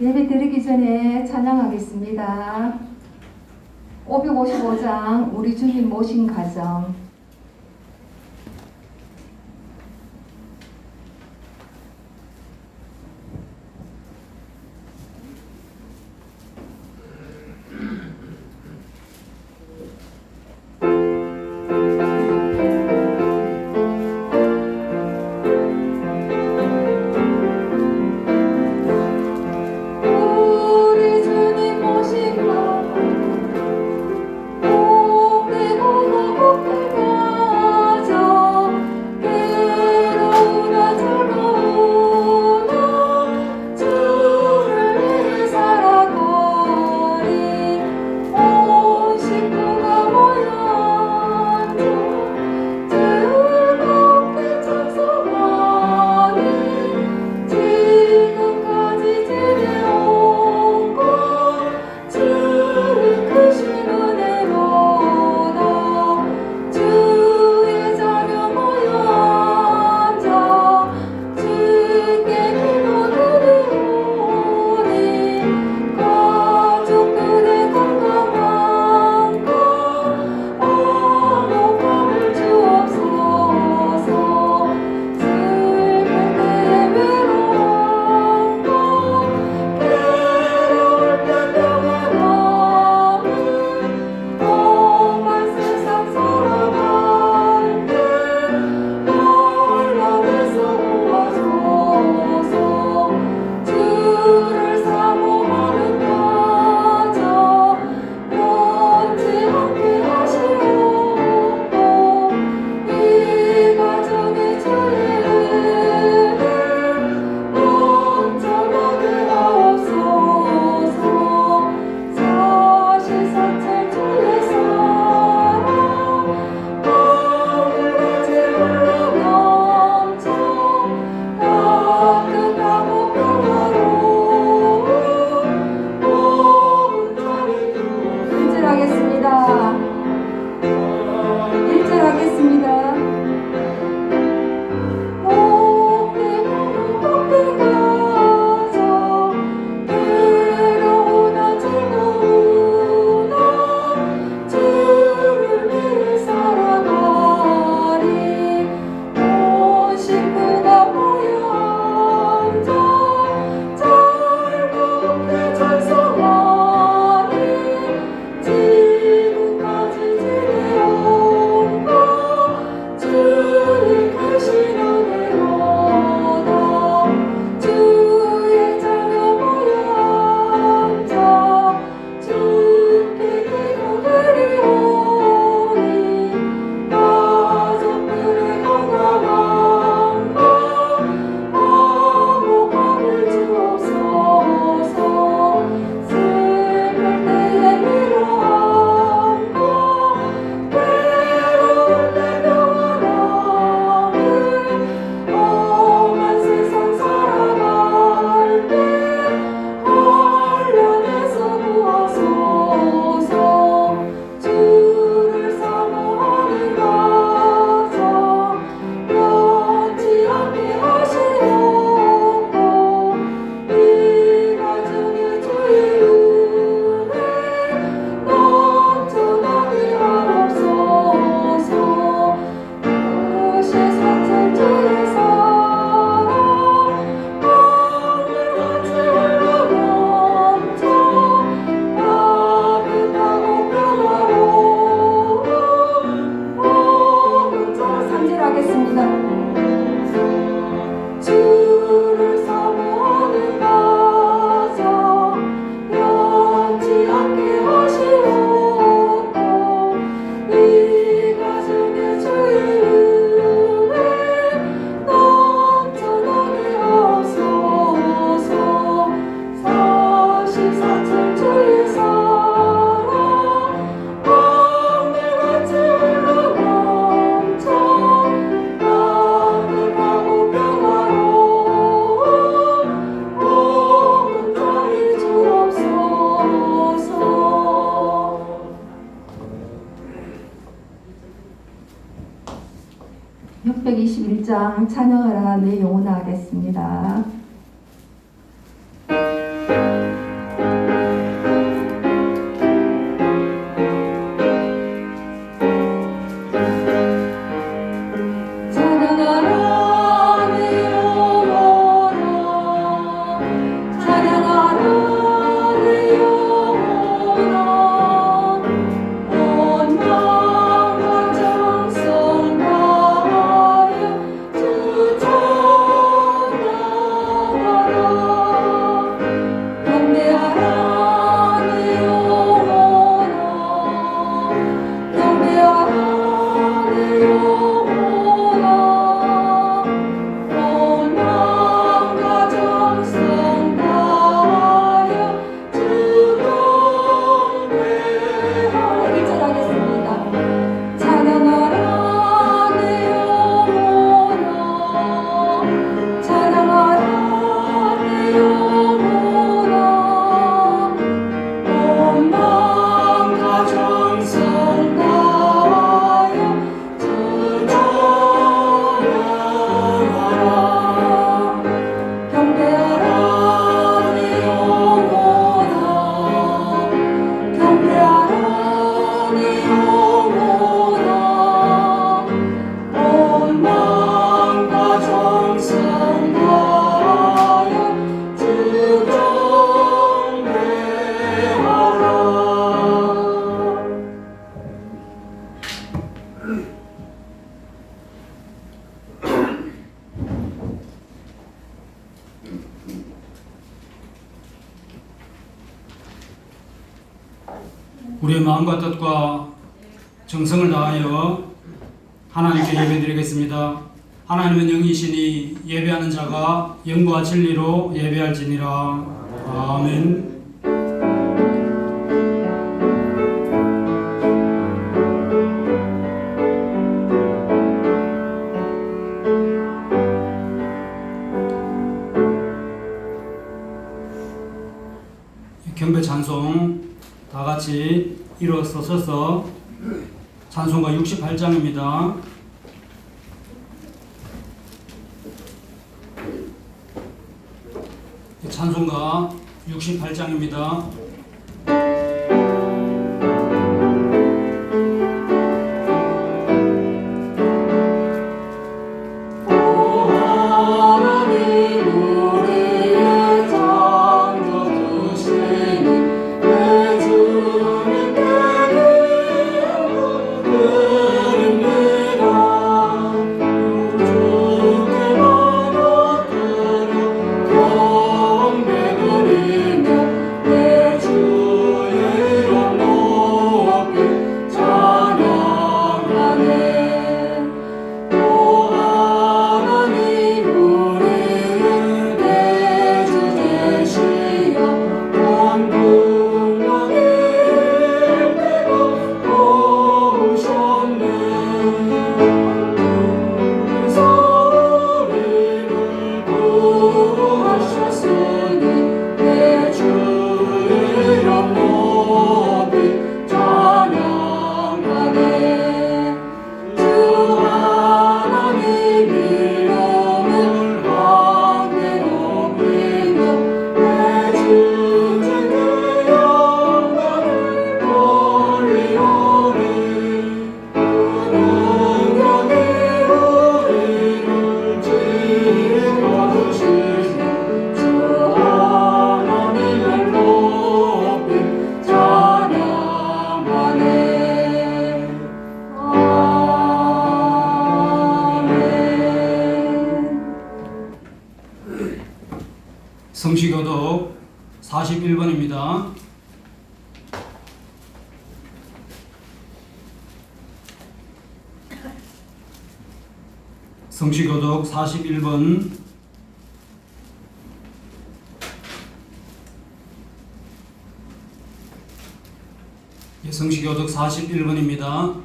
예배 드리기 전에 찬양하겠습니다. 555장 우리 주님 모신 가정. 찬양하라 내 영혼아 하겠습니다. 우리의 마음과 뜻과 정성을 다하여 하나님께 예배드리겠습니다. 하나님은 영이시니 예배하는 자가 영과 진리로 예배할지니라. 아멘. 경배 찬송 다 같이 일어서 서서 찬송가 68장입니다. 찬송가 68장입니다. 성시교독 41번입니다. 성시교독 41번. 성시교독 41번입니다.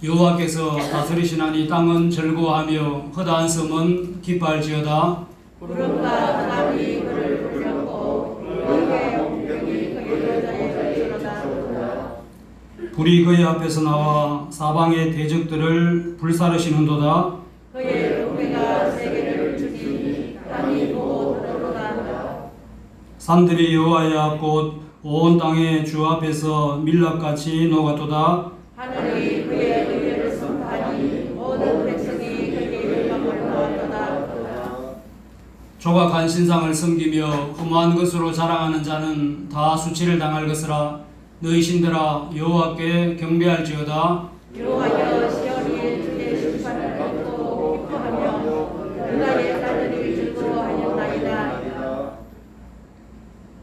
여호와께서 다스리시나니 땅은 즐거워하며 허다한 섬은 기뻐할지어다. 구름과 바람이 그를 불렀고 그의 공격이 그의 여자에 젖으로다. 불이 그의 앞에서 나와 사방의 대적들을 불사르시는도다. 그의 우매가 세계를 죽이니 땅이 곧 흐르로다. 산들이 여호와의 앞 곧 온 땅의 주 앞에서 밀랍같이 녹았도다. 하늘이 그의 의를 선포하니 모든 백성이 그에게 영광을 보았도다. 조각한 신상을 섬기며 허무한 것으로 자랑하는 자는 다 수치를 당할 것이라. 너희 신들아 여호와께 경배할지어다. 여호와여 시온이 주의 심판을 듣고 기뻐하며 그날의 딸들이 즐거워하였나이다.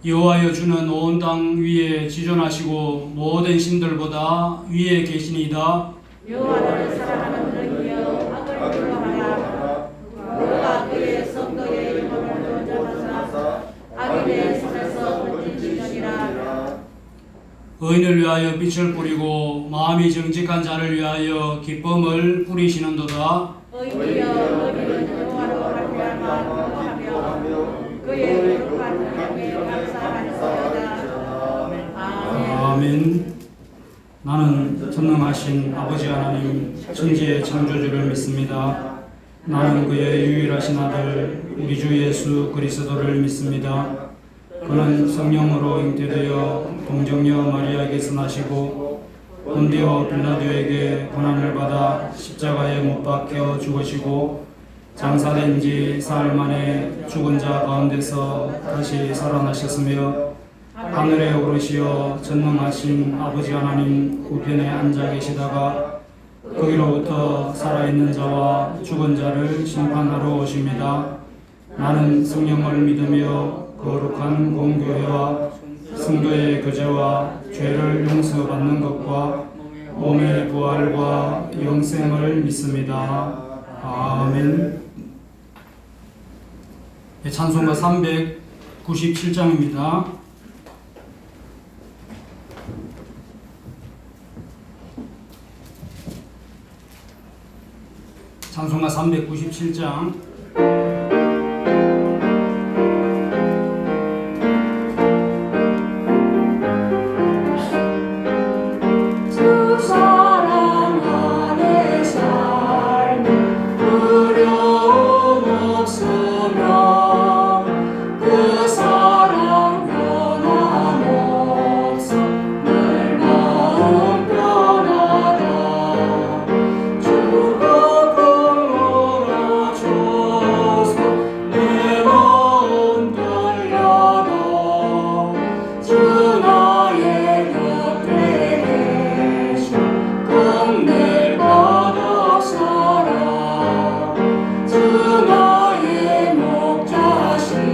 여호와여 주는 온 땅 위에 지존하시고 모든 신들보다 위에 계시니이다. 여호와를 사랑하는 너희여 악을 두려워하라. 그가 그의 성도의 영혼을 도전하사 악인의 손에서 건지시려니라. 의인을 위하여 빛을 뿌리고 마음이 정직한 자를 위하여 기쁨을 뿌리시는도다. 의인이여 너희는 여호와로 말미암아 기뻐하며 그의 거룩한 이름에 감사하리로다. 아멘. 나는 전능하신 아버지 하나님 천지의 창조주를 믿습니다. 나는 그의 유일하신 아들 우리 주 예수 그리스도를 믿습니다. 그는 성령으로 잉태되어 동정녀 마리아에게서 나시고 본디오 빌라도에게 고난을 받아 십자가에 못 박혀 죽으시고 장사된 지 사흘 만에 죽은 자 가운데서 다시 살아나셨으며 하늘에 오르시어 전능하신 아버지 하나님 우편에 앉아 계시다가 거기로부터 살아있는 자와 죽은 자를 심판하러 오십니다. 나는 성령을 믿으며 거룩한 공교회와 성도의 교제와 죄를 용서받는 것과 몸의 부활과 영생을 믿습니다. 아멘. 찬송가 397장입니다. 찬송가 397장. 주 사랑 안에 삶은 두려움 없으며 그 사랑 변함없어 늘 마음 편하다. 주가 걸어줘서 내 마음 떨려도 주 나의 곁에 계셔 늘 바닥서라. 주 나의 목자시니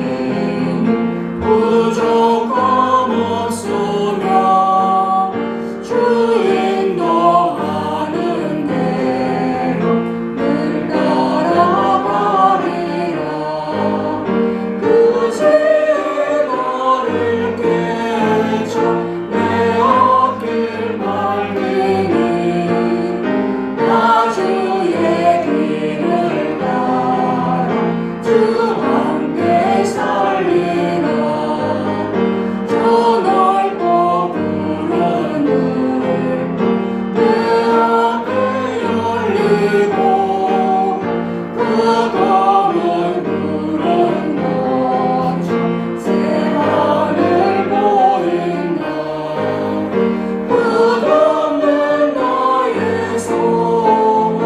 부족함 없으며 주 인도하는 대로 늘 따라가리라. 그 죄에 나를 깨쳐 내 앞길 밝히니 나 주의 길을 따라 주 함께 살리라. 저 넓고 푸른 늘 내 앞에 열리고 그 검은 푸른 먼저 새 하늘 보인다. 끝없는 나의 소원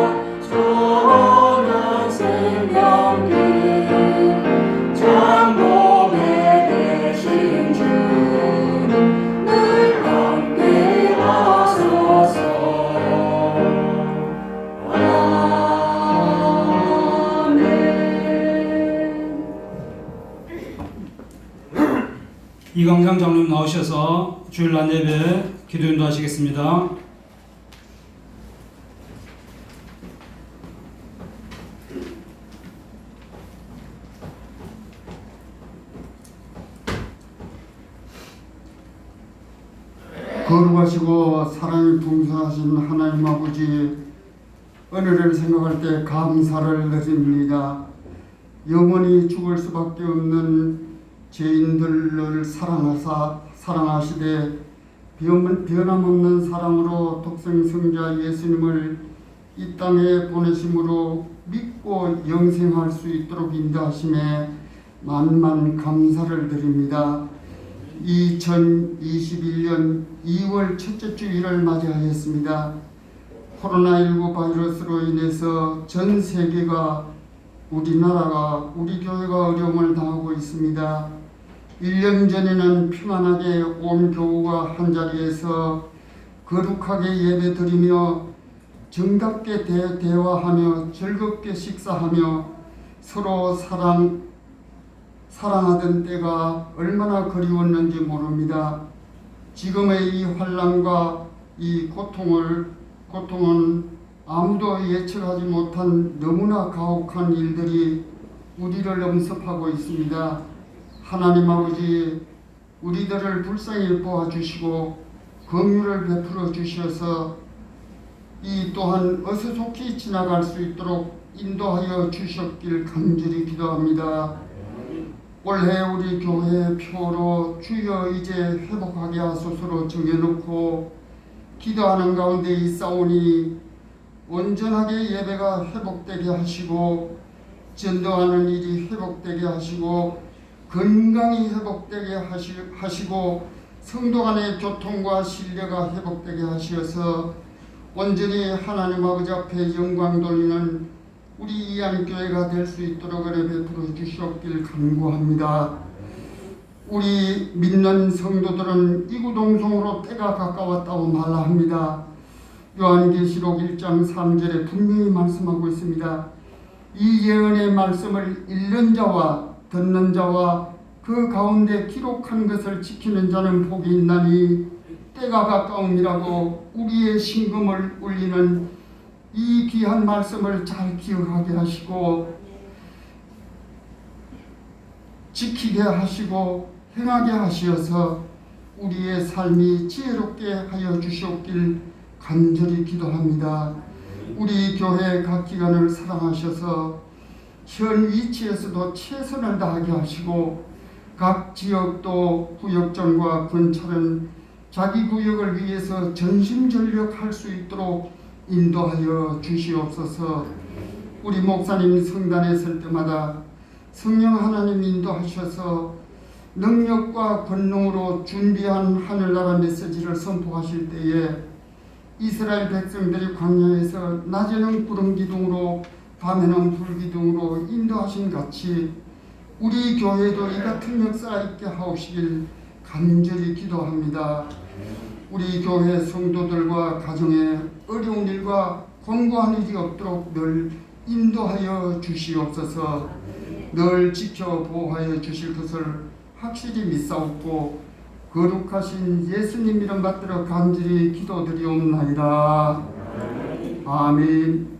전한 생명길 참복에 대신 주님 늘 함께 하소서. 아멘. 이광장 장로님 나오셔서 주일날 예배 기도 인도하시겠습니다. 거룩하시고 사랑이 풍성하신 하나님 아버지, 은혜를 생각할 때 감사를 드립니다. 영원히 죽을 수밖에 없는 죄인들을 사랑하시되 변함없는 사랑으로 독생성자 예수님을 이 땅에 보내심으로 믿고 영생할 수 있도록 인도하심에 만만 감사를 드립니다. 2021년 2월 첫째 주일을 맞이하였습니다. 코로나19 바이러스로 인해서 전 세계가, 우리나라가, 우리 교회가 어려움을 당하고 있습니다. 1년 전에는 평안하게 온 교우가 한자리에서 거룩하게 예배드리며 정답게 대화하며 즐겁게 식사하며 서로 사랑하던 때가 얼마나 그리웠는지 모릅니다. 지금의 이 환난과 이 고통은 아무도 예측하지 못한 너무나 가혹한 일들이 우리를 엄습하고 있습니다. 하나님 아버지, 우리들을 불쌍히 보아주시고 긍휼을 베풀어 주셔서 이 또한 어수속히 지나갈 수 있도록 인도하여 주셨길 간절히 기도합니다. 올해 우리 교회 표로 주여 이제 회복하게 하소서로 정해놓고 기도하는 가운데 있사오니 온전하게 예배가 회복되게 하시고 전도하는 일이 회복되게 하시고 건강이 회복되게 하시고 성도 간의 교통과 신뢰가 회복되게 하셔서 온전히 하나님 아버지 앞에 영광 돌리는 우리 이안교회가 될 수 있도록 은혜 베풀어 주시옵길 간구합니다. 우리 믿는 성도들은 이구동성으로 때가 가까웠다고 말합니다. 요한계시록 1장 3절에 분명히 말씀하고 있습니다. 이 예언의 말씀을 읽는 자와 듣는 자와 그 가운데 기록한 것을 지키는 자는 복이 있나니 때가 가까움이라고 우리의 신금을 울리는 이 귀한 말씀을 잘 기억하게 하시고 지키게 하시고 행하게 하시어서 우리의 삶이 지혜롭게 하여 주시옵길 간절히 기도합니다. 우리 교회 각 기관을 사랑하셔서 현 위치에서도 최선을 다하게 하시고 각 지역도 구역장과 군찰은 자기 구역을 위해서 전심전력할 수 있도록 인도하여 주시옵소서. 우리 목사님 성단에 설 때마다 성령 하나님 인도하셔서 능력과 권능으로 준비한 하늘나라 메시지를 선포하실 때에 이스라엘 백성들이 광야에서 낮에는 구름 기둥으로 밤에는 불 기둥으로 인도하신 같이 우리 교회도 이 같은 역사가 있게 하옵시길 간절히 기도합니다. 우리 교회 성도들과 가정에 어려운 일과 권고한 일이 없도록 늘 인도하여 주시옵소서. 늘 지켜 보호하여 주실 것을 확실히 믿사옵고 거룩하신 예수님 이름 받들어 간절히 기도드리옵나이다. 아멘.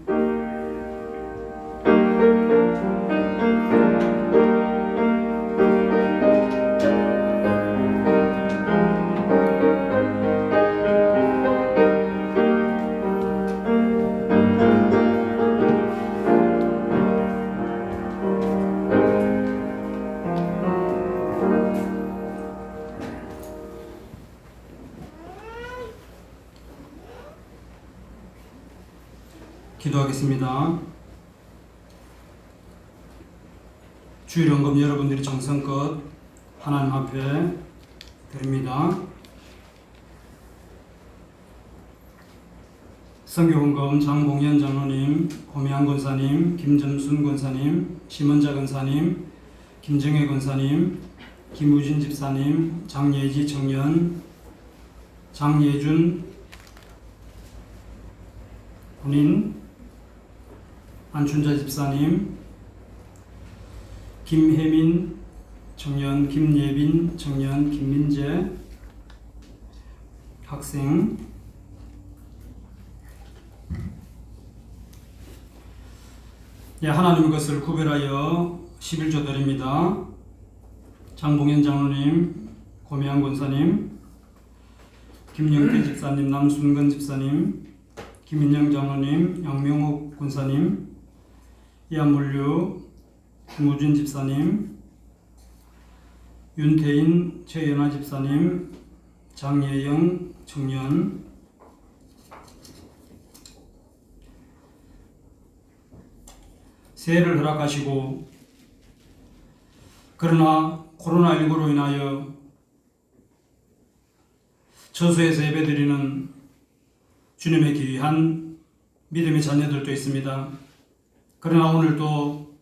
기도하겠습니다. 주일 헌금 여러분들이 정성껏 하나님 앞에 드립니다. 선교헌금 장봉현 장로님, 고미안 권사님, 김점순 권사님, 심은자 권사님, 김정혜 권사님, 김우진 집사님, 장예지 청년, 장예준 군인, 안춘자 집사님, 김혜민 청년, 김예빈 청년, 김민재 학생, 하나님의 것을 구별하여 11조 드립니다. 장봉현 장로님, 고미안 권사님, 김영태 집사님, 남순근 집사님, 김인영 장로님, 양명옥 권사님, 이한물류, 김우준 집사님, 윤태인, 최연아 집사님, 장예영 청년, 새해를 허락하시고 그러나 코로나19로 인하여 저수에서 예배드리는 주님의 귀한 믿음의 자녀들도 있습니다. 그러나 오늘도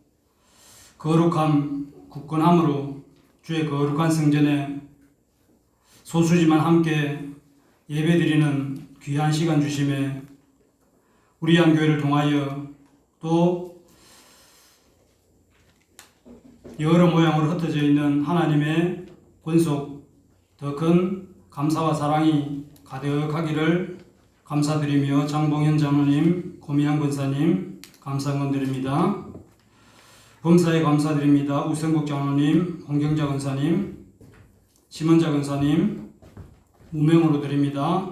거룩함, 굳건함으로 주의 거룩한 성전에 소수지만 함께 예배드리는 귀한 시간 주심에 우리 한교회를 통하여 또 여러 모양으로 흩어져 있는 하나님의 권속 더 큰 감사와 사랑이 가득하기를 감사드리며 장봉현 장로님, 고미안 권사님 감사헌금 드립니다. 범사에 감사드립니다. 우성국 장로님, 홍경자 권사님, 심은자 권사님 무명으로 드립니다.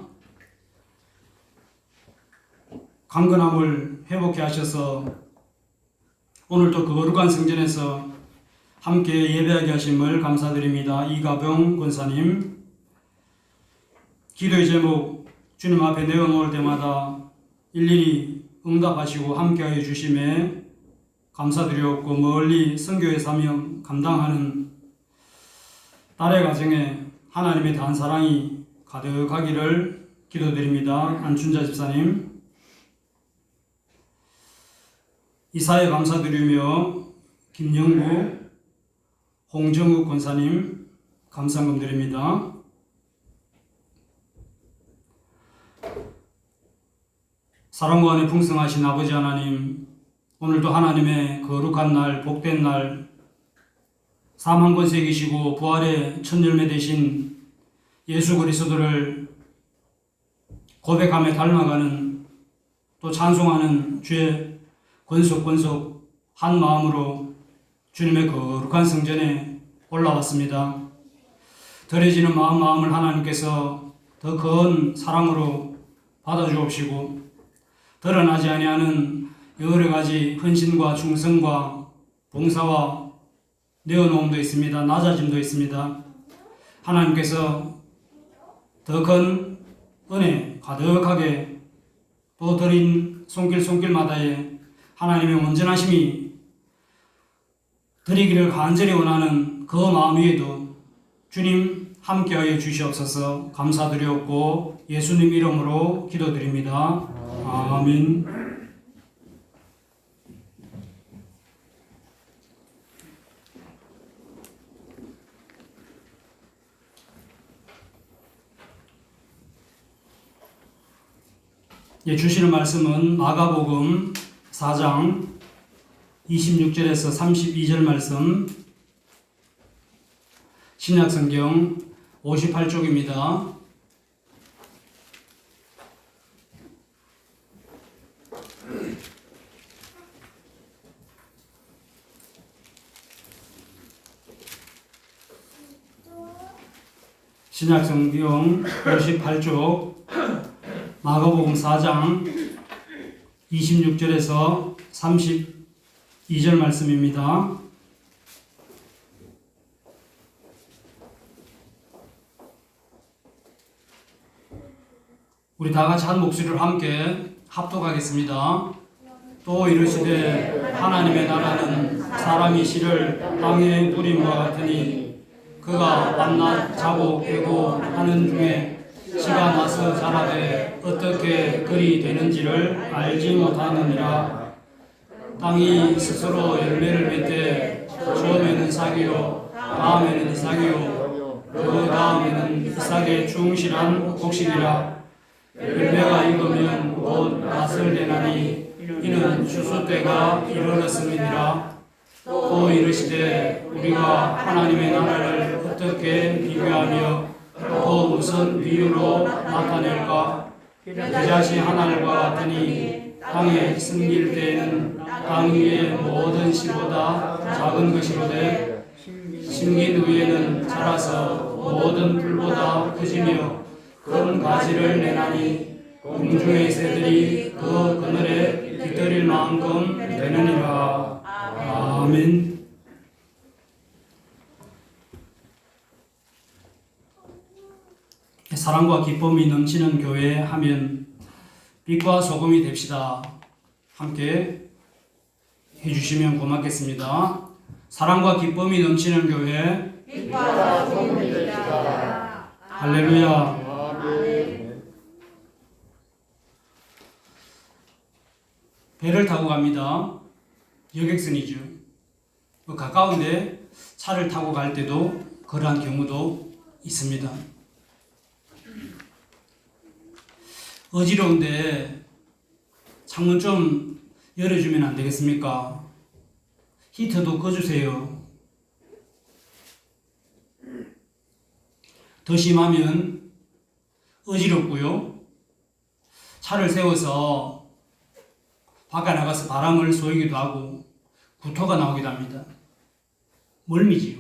강건함을 회복해 하셔서 오늘도 그 거룩한 성전에서 함께 예배하게 하심을 감사드립니다. 이가병 권사님, 기도의 제목 주님 앞에 내어놓을 때마다 일일이 응답하시고 함께하여 주심에 감사드리옵고 멀리 선교의 사명 감당하는 딸의 가정에 하나님의 대한 사랑이 가득하기를 기도드립니다. 안춘자 집사님, 이사에 감사드리며 김영구, 홍정욱 권사님 감사헌금 드립니다. 사랑과 안에 풍성하신 아버지 하나님, 오늘도 하나님의 거룩한 날, 복된 날, 사망 권세 이기시고 부활의 첫 열매 되신 예수 그리스도를 고백하며 닮아가는 또 찬송하는 주의 권속 한 마음으로 주님의 거룩한 성전에 올라왔습니다. 더해지는 마음을 하나님께서 더 큰 사랑으로 받아주옵시고 드러나지 아니하는 여러 가지 헌신과 충성과 봉사와 내어놓음도 있습니다. 낮아짐도 있습니다. 하나님께서 더 큰 은혜 가득하게 또 드린 손길마다에 하나님의 온전하심이 드리기를 간절히 원하는 그 마음 위에도 주님 함께하여 주시옵소서. 감사드리옵고 예수님 이름으로 기도드립니다. 아멘. 주시는 말씀은 마가복음 4장 26절에서 32절 말씀, 신약성경 58쪽입니다. 신약성경 58쪽 마가복음 4장 26절에서 32절 말씀입니다. 우리 다 같이 한 목소리로 함께 합독하겠습니다. 또 이르시되 하나님의 나라는 사람이 씨를 땅에 뿌림과 같으니 그가 밤낮 자고 깨고 하는 중에 씨가 나서 자라되 어떻게 그리 되는지를 알지 못하느니라. 땅이 스스로 열매를 맺되 처음에는 싹이요 다음에는 이삭이요 그 다음에는 이삭의 충실한 곡식이라. 열매가 익으면 곧 낫을 내나니 이는 추수 때가 이르렀음이니라. 또 이르시되 우리가 하나님의 나라를 어떻게 비교하며 또 무슨 비유로 나타낼까? 겨자씨 하나님과 같으니 땅에 심길 때에는 땅 위의 모든 씨보다 작은 것이로되 심긴 후에는 자라서 모든 풀보다 커지며 큰 가지를 내나니 공중의 새들이 그 그늘에 깃들일 만큼 되느니라. 아멘. 사랑과 기쁨이 넘치는 교회 하면 빛과 소금이 됩시다. 함께 해주시면 고맙겠습니다. 사랑과 기쁨이 넘치는 교회, 빛과 소금이 됩시다. 할렐루야. 배를 타고 갑니다. 여객선이죠. 가까운데 차를 타고 갈 때도 그러한 경우도 있습니다. 어지러운데 창문 좀 열어주면 안 되겠습니까? 히터도 꺼주세요. 더 심하면 어지럽고요. 차를 세워서 바깥 나가서 바람을 쏘이기도 하고 구토가 나오기도 합니다. 멀미지요.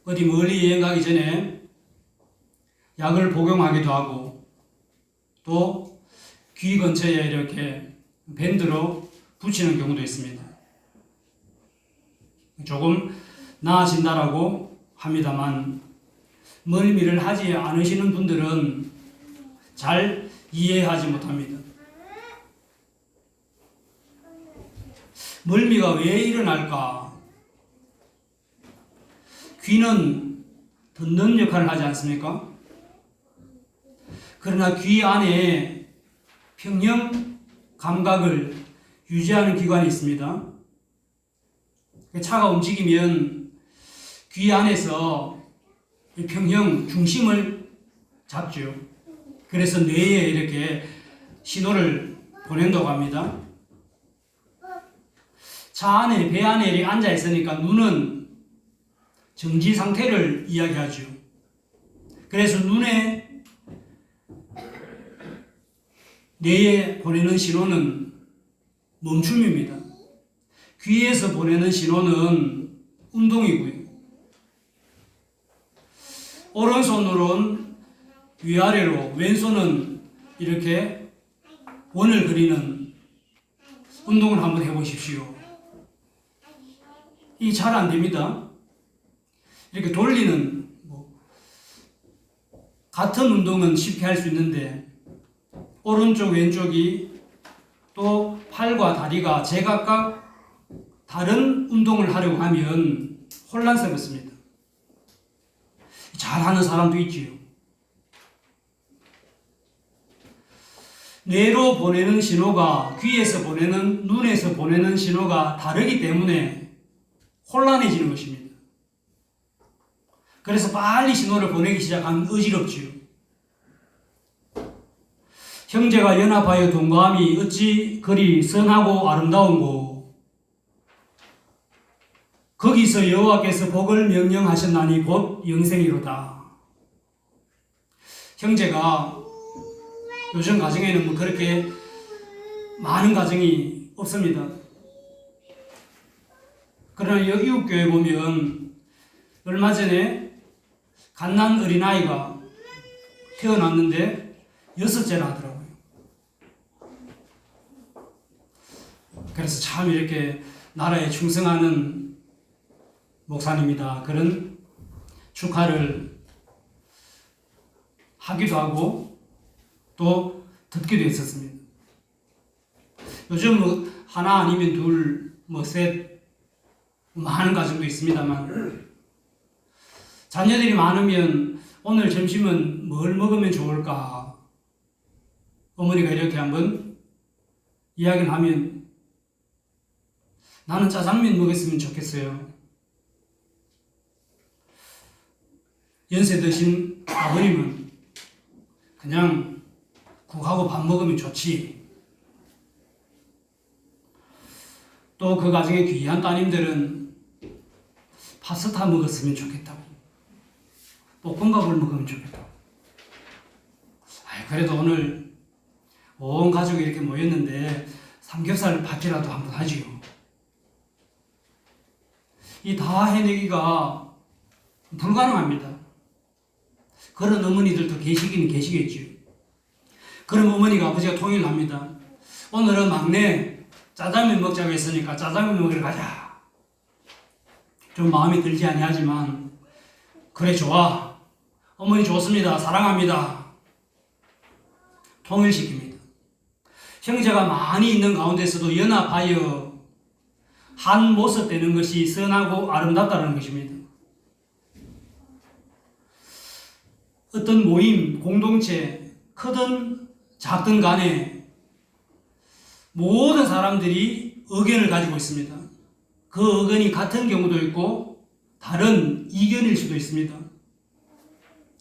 어디 멀리 여행 가기 전에 약을 복용하기도 하고 또 귀 근처에 이렇게 밴드로 붙이는 경우도 있습니다. 조금 나아진다라고 합니다만 멀미를 하지 않으시는 분들은 잘 이해하지 못합니다. 멀미가 왜 일어날까? 귀는 듣는 역할을 하지 않습니까? 그러나 귀 안에 평형 감각을 유지하는 기관이 있습니다. 차가 움직이면 귀 안에서 평형 중심을 잡죠. 그래서 뇌에 이렇게 신호를 보낸다고 합니다. 차 안에, 배 안에 이렇게 앉아 있으니까 눈은 정지 상태를 이야기하죠. 그래서 눈에 뇌에 보내는 신호는 멈춤입니다. 귀에서 보내는 신호는 운동이고요. 오른손으로는 위아래로, 왼손은 이렇게 원을 그리는 운동을 한번 해보십시오. 이게 잘 안 됩니다. 이렇게 돌리는, 같은 운동은 쉽게 할 수 있는데, 오른쪽, 왼쪽이 또 팔과 다리가 제각각 다른 운동을 하려고 하면 혼란스럽습니다. 잘하는 사람도 있지요. 뇌로 보내는 신호가 귀에서 보내는, 눈에서 보내는 신호가 다르기 때문에 혼란해지는 것입니다. 그래서 빨리 신호를 보내기 시작하면 어지럽지요. 형제가 연합하여 동거함이 어찌 그리 선하고 아름다운고, 거기서 여호와께서 복을 명령하셨나니 곧 영생이로다. 형제가 요즘 가정에는 뭐 그렇게 많은 가정이 없습니다. 그러나 이웃교회 보면 얼마 전에 갓난 어린아이가 태어났는데 6째나 하더라고요. 그래서 참 이렇게 나라에 충성하는 목사님이다, 그런 축하를 하기도 하고 또 듣기도 했었습니다. 요즘 뭐 하나 아니면 둘, 셋, 많은 가정도 있습니다만, 자녀들이 많으면 오늘 점심은 뭘 먹으면 좋을까? 어머니가 이렇게 한번 이야기를 하면, 나는 짜장면 먹었으면 좋겠어요. 연세 드신 아버님은 그냥 국하고 밥 먹으면 좋지. 또 그 가정의 귀한 따님들은 파스타 먹었으면 좋겠다고, 볶음밥을 먹으면 좋겠다고. 그래도 오늘 온 가족이 이렇게 모였는데 삼겹살 파티라도 한번 하지요. 이 다 해내기가 불가능합니다. 그런 어머니들도 계시긴 계시겠지요. 그럼 어머니가 아버지가 통일을 합니다. 오늘은 막내 짜장면 먹자고 했으니까 짜장면 먹으러 가자. 좀 마음이 들지 아니하지만, 그래 좋아, 어머니 좋습니다, 사랑합니다. 통일시킵니다. 형제가 많이 있는 가운데서도 연합하여 한 모습 되는 것이 선하고 아름답다는 것입니다. 어떤 모임, 공동체, 크든 작든 간에 모든 사람들이 의견을 가지고 있습니다. 그 의견이 같은 경우도 있고 다른 이견일 수도 있습니다.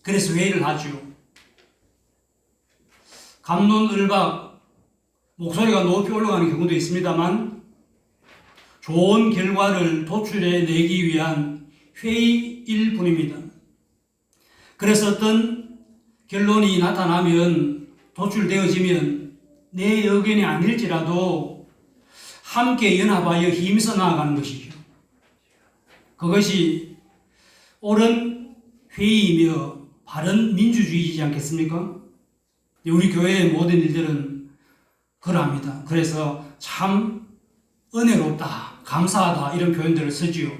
그래서 회의를 하죠. 갑론을박, 목소리가 높이 올라가는 경우도 있습니다만, 좋은 결과를 도출해내기 위한 회의일 뿐입니다. 그래서 어떤 결론이 나타나면, 도출되어지면 내 의견이 아닐지라도 함께 연합하여 힘써 나아가는 것이죠. 그것이 옳은 회의이며 바른 민주주의이지 않겠습니까? 우리 교회의 모든 일들은 그러합니다. 그래서 참 은혜롭다, 감사하다, 이런 표현들을 쓰지요.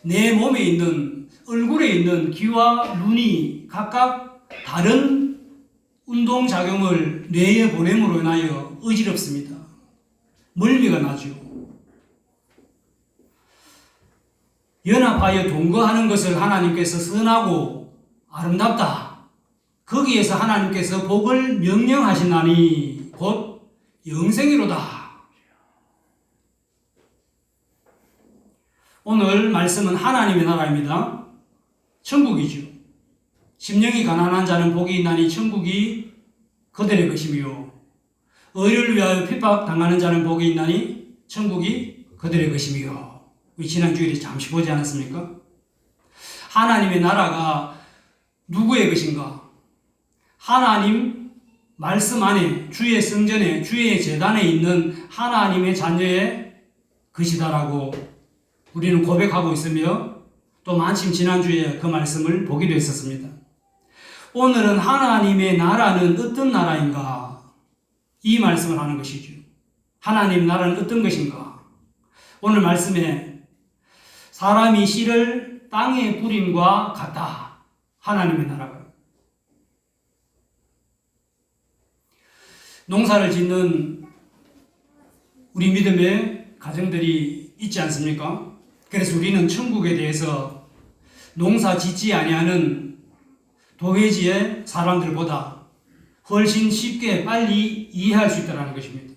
내 몸에 있는, 얼굴에 있는 귀와 눈이 각각 다른 운동작용을 뇌에 보냄으로 인하여 어지럽습니다. 멀미가 나죠. 연합하여 동거하는 것을 하나님께서 선하고 아름답다, 거기에서 하나님께서 복을 명령하시나니 곧 영생이로다. 오늘 말씀은 하나님의 나라입니다. 천국이죠. 심령이 가난한 자는 복이 있나니 천국이 그들의 것이며, 의를 위하여 핍박당하는 자는 복이 있나니 천국이 그들의 것이며. 우리 지난 주일에 잠시 보지 않았습니까? 하나님의 나라가 누구의 것인가? 하나님 말씀 안에, 주의 성전에, 주의 제단에 있는 하나님의 자녀의 것이다라고 우리는 고백하고 있으며, 또 마침 지난주에 그 말씀을 보기도 했었습니다. 오늘은 하나님의 나라는 어떤 나라인가? 이 말씀을 하는 것이죠. 하나님의 나라는 어떤 것인가? 오늘 말씀에 사람이 씨를 땅에 뿌림과 같다. 하나님의 나라가. 농사를 짓는 우리 믿음의 가정들이 있지 않습니까? 그래서 우리는 천국에 대해서 농사 짓지 아니하는 도회지의 사람들보다 훨씬 쉽게 빨리 이해할 수 있다는 것입니다.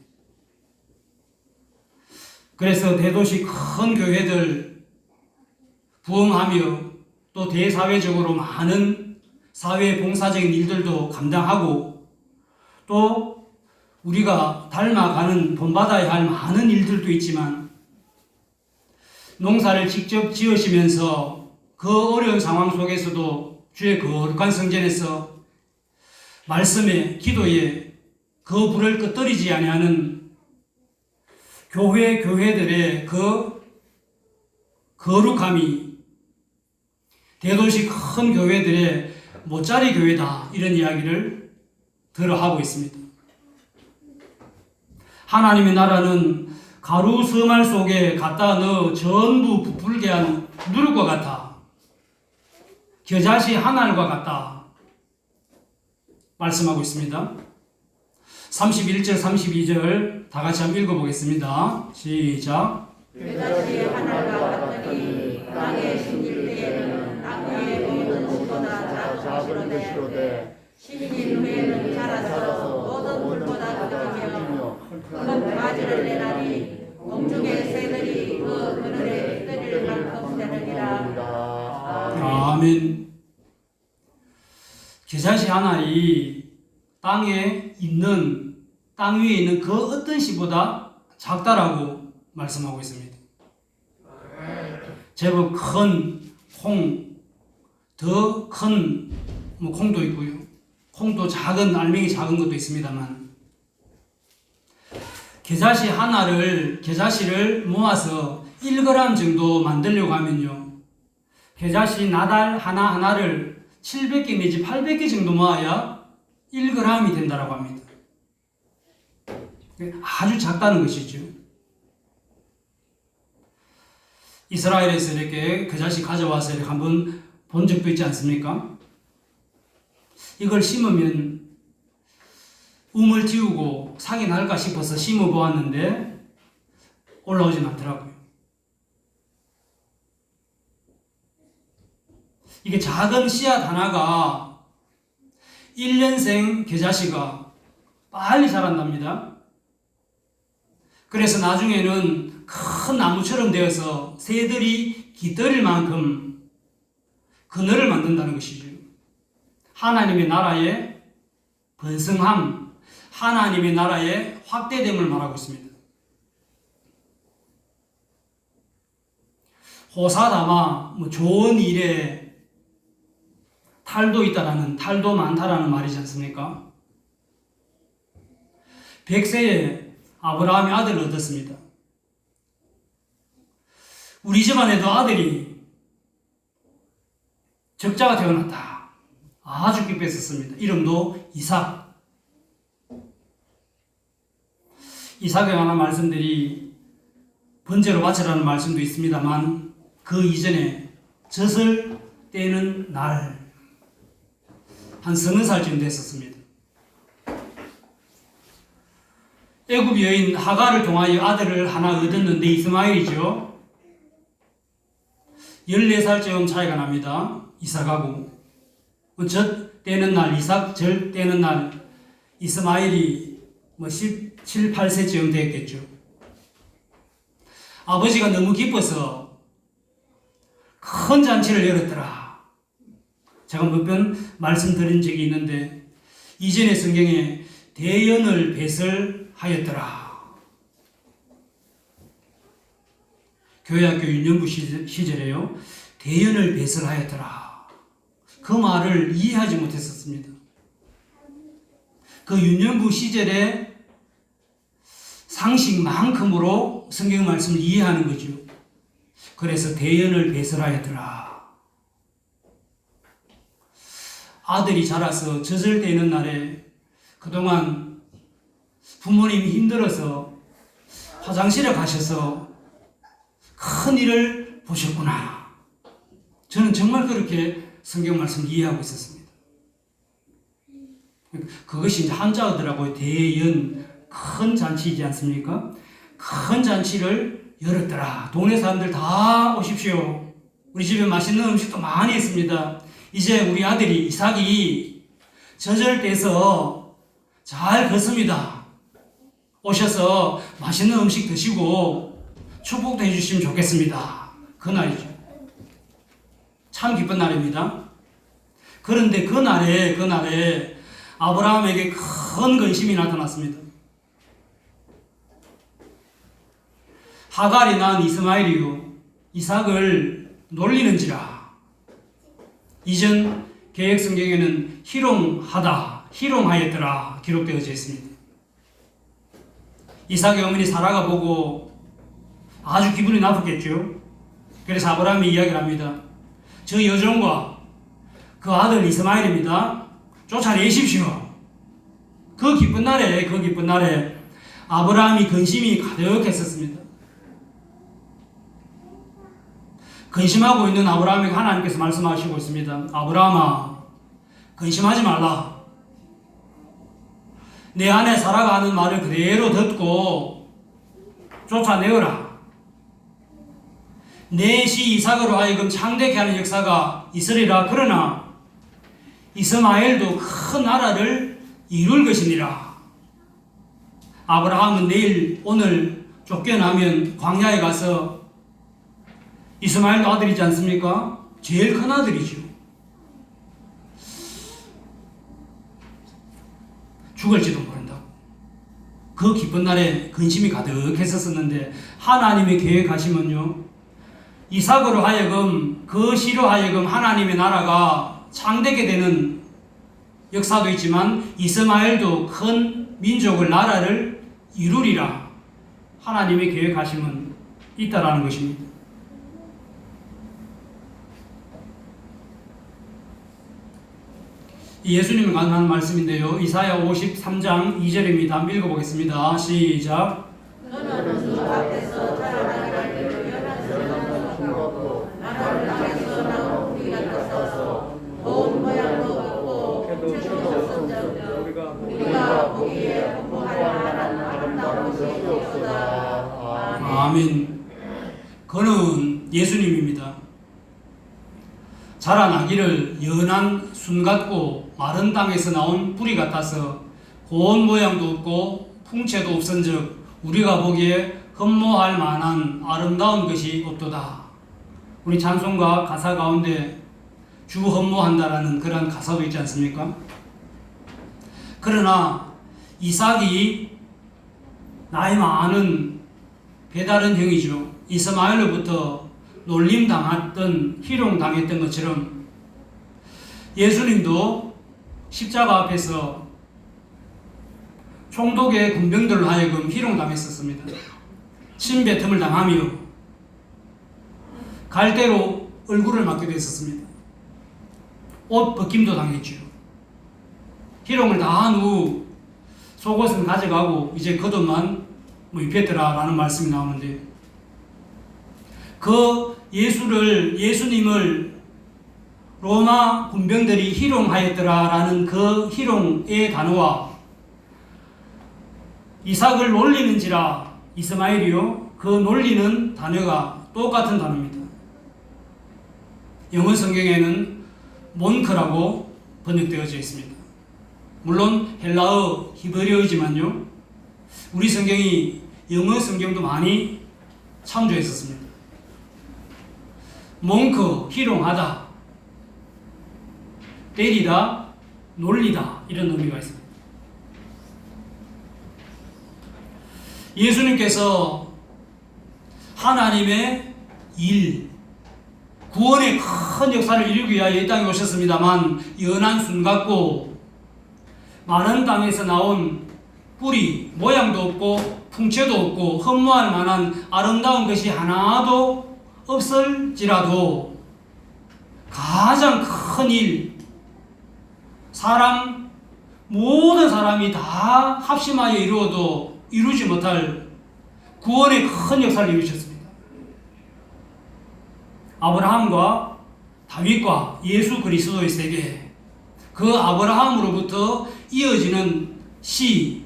그래서 대도시 큰 교회들 부흥하며 또 대사회적으로 많은 사회 봉사적인 일들도 감당하고, 또 우리가 닮아가는 본받아야 할 많은 일들도 있지만, 농사를 직접 지으시면서 그 어려운 상황 속에서도 주의 거룩한 성전에서 말씀에, 기도에 그 불을 끄떡이지 아니하는 교회들의 그 거룩함이 대도시 큰 교회들의 모짜리 교회다, 이런 이야기를 들어 하고 있습니다. 하나님의 나라는 가루 서말 속에 갖다 넣어 전부 부풀게 한 누룩과 같아. 겨자씨 한 알과 같다. 말씀하고 있습니다. 31절, 32절 다 같이 한번 읽어보겠습니다. 시작. 겨자씨 하나가 같더니 땅에 심길 때에는 땅 위에 모든 것보다 작은 것이로되 심긴 후에는 자라서 모든 물보다 크며 큰 가지를 내나니 공중의 새들이 그 그늘에 뜰 만큼 되느니라. 아멘. 겨자씨 한 알이 땅 위에 있는 그 어떤 씨보다 작다라고 말씀하고 있습니다. 제법 큰 콩, 더 큰 콩도 있고요. 콩도 작은, 알맹이 작은 것도 있습니다만, 겨자씨 겨자씨를 모아서 1g 정도 만들려고 하면요, 겨자씨 나달 하나하나를 700개 내지 800개 정도 모아야 1g이 된다고 합니다. 아주 작다는 것이죠. 이스라엘에서 이렇게 겨자씨 가져와서 이렇게 한번 본 적도 있지 않습니까? 이걸 심으면 움을 틔우고 상이 날까 싶어서 심어 보았는데 올라오진 않더라고요. 이게 작은 씨앗 하나가 1년생 겨자씨가 빨리 자란답니다. 그래서 나중에는 큰 나무처럼 되어서 새들이 깃들일 만큼 그늘을 만든다는 것이죠. 하나님의 나라의 번성함, 하나님의 나라의 확대됨을 말하고 있습니다. 호사다마, 좋은 일에 탈도 있다라는, 탈도 많다라는 말이지 않습니까? 100세에 아브라함이 아들을 얻었습니다. 우리 집안에도 아들이 적자가 태어났다. 아주 기뻐했었습니다. 이름도 이삭. 이삭에 관한 말씀들이 번제로 바치라는 말씀도 있습니다만, 그 이전에 젖을 떼는 날, 한 30살쯤 됐었습니다. 애굽 여인 하가를 통하여 아들을 하나 얻었는데 이스마엘이죠. 14살쯤 차이가 납니다. 이삭하고. 젖 떼는 날, 이삭 젖 떼는 날, 이스마엘이 17, 8세쯤 됐겠죠. 아버지가 너무 기뻐서 큰 잔치를 열었더라. 제가 몇 번 말씀드린 적이 있는데, 이전의 성경에 대연을 배설하였다 하였더라. 교회학교 유년부 시절에요. 대연을 배설하였더라. 그 말을 이해하지 못했었습니다. 그 유년부 시절의 상식만큼으로 성경 말씀을 이해하는 거죠. 그래서 대연을 배설하였더라. 아들이 자라서 젖을 날에 그동안 부모님이 힘들어서 화장실에 가셔서 큰 일을 보셨구나. 저는 정말 그렇게 성경 말씀을 이해하고 있었습니다. 그것이 이제 한자어더라고요. 대연, 큰 잔치이지 않습니까? 큰 잔치를 열었더라. 동네 사람들 다 오십시오. 우리 집에 맛있는 음식도 많이 있습니다. 이제 우리 아들이 이삭이 젖을 떼서 잘 컸습니다. 오셔서 맛있는 음식 드시고 축복도 해주시면 좋겠습니다. 그날이죠. 참 기쁜 날입니다. 그런데 그날에 아브라함에게 큰 근심이 나타났습니다. 하갈이 낳은 이스마엘이요 이삭을 놀리는지라. 이전 개역 성경에는 희롱하였더라 기록되어져 있습니다. 이삭의 어머니 사라가 보고 아주 기분이 나쁘겠죠. 그래서 아브라함이 이야기를 합니다. 저 여종과 그 아들 이스마엘입니다. 쫓아내십시오. 그 기쁜 날에 아브라함이 근심이 가득했었습니다. 근심하고 있는 아브라함에게 하나님께서 말씀하시고 있습니다. 아브라함아, 근심하지 말라. 내 아내 사라가 하는 말을 그대로 듣고 쫓아내어라. 내 시 이삭으로 하여금 창대케 하는 역사가 있으리라. 그러나 이스마엘도 큰 나라를 이룰 것이니라. 아브라함은 오늘 쫓겨나면 광야에 가서 이스마엘도 아들이지 않습니까? 제일 큰 아들이죠. 죽을지도 모른다고. 그 기쁜 날에 근심이 가득했었는데 하나님의 계획하시면요. 이삭으로 하여금 그 시로 하여금 하나님의 나라가 창대게 되는 역사도 있지만 이스마엘도 큰 민족을 나라를 이루리라. 하나님의 계획하심은 있다라는 것입니다. 예수님이 관한 말씀인데요. 이사야 53장 2절입니다. 한번 읽어보겠습니다. 시작. 너는 주 앞에서 자라나기를 연한 성같고 나를 향해서 나온 우리 같아서 온 모양도 없고 체도 없은즉 우리가 보기에 공부할 만한 아름다운 것이 없도다. 아멘. 그는 예수님입니다. 자라나기를 연한 순 같고 마른 땅에서 나온 뿌리 같아서 고운 모양도 없고 풍채도 없은즉 우리가 보기에 흠모할 만한 아름다운 것이 없도다. 우리 찬송가 가사 가운데 주 흠모한다라는 그런 가사도 있지 않습니까? 그러나 이삭이 나이 많은 배다른 형이죠. 이스마엘로부터 놀림당했던 희롱당했던 것처럼 예수님도 십자가 앞에서 총독의 군병들로 하여금 희롱당했었습니다. 침뱉음을 당하며 갈대로 얼굴을 맞기도 했었습니다. 옷 벗김도 당했죠. 희롱을 다 한 후 속옷은 가져가고 이제 겉옷만 입혔더라라는 말씀이 나오는데 그 예수님을 로마 군병들이 희롱하였더라라는 그 희롱의 단어와 이삭을 놀리는지라 이스마엘이요 그 놀리는 단어가 똑같은 단어입니다. 영어 성경에는 몬크라고 번역되어져 있습니다. 물론 헬라어 히브리어이지만요 우리 성경이 영어 성경도 많이 참조했었습니다. 몽크, 희롱하다, 때리다, 놀리다 이런 의미가 있습니다. 예수님께서 하나님의 일, 구원의 큰 역사를 이루기 위하여 이 땅에 오셨습니다만 연한 순 같고 마른 땅에서 나온 뿌리, 모양도 없고 풍채도 없고 흠모할 만한 아름다운 것이 하나도 없을지라도 가장 큰 일, 모든 사람이 다 합심하여 이루어도 이루지 못할 구원의 큰 역사를 이루셨습니다. 아브라함과 다윗과 예수 그리스도의 세계, 그 아브라함으로부터 이어지는 씨,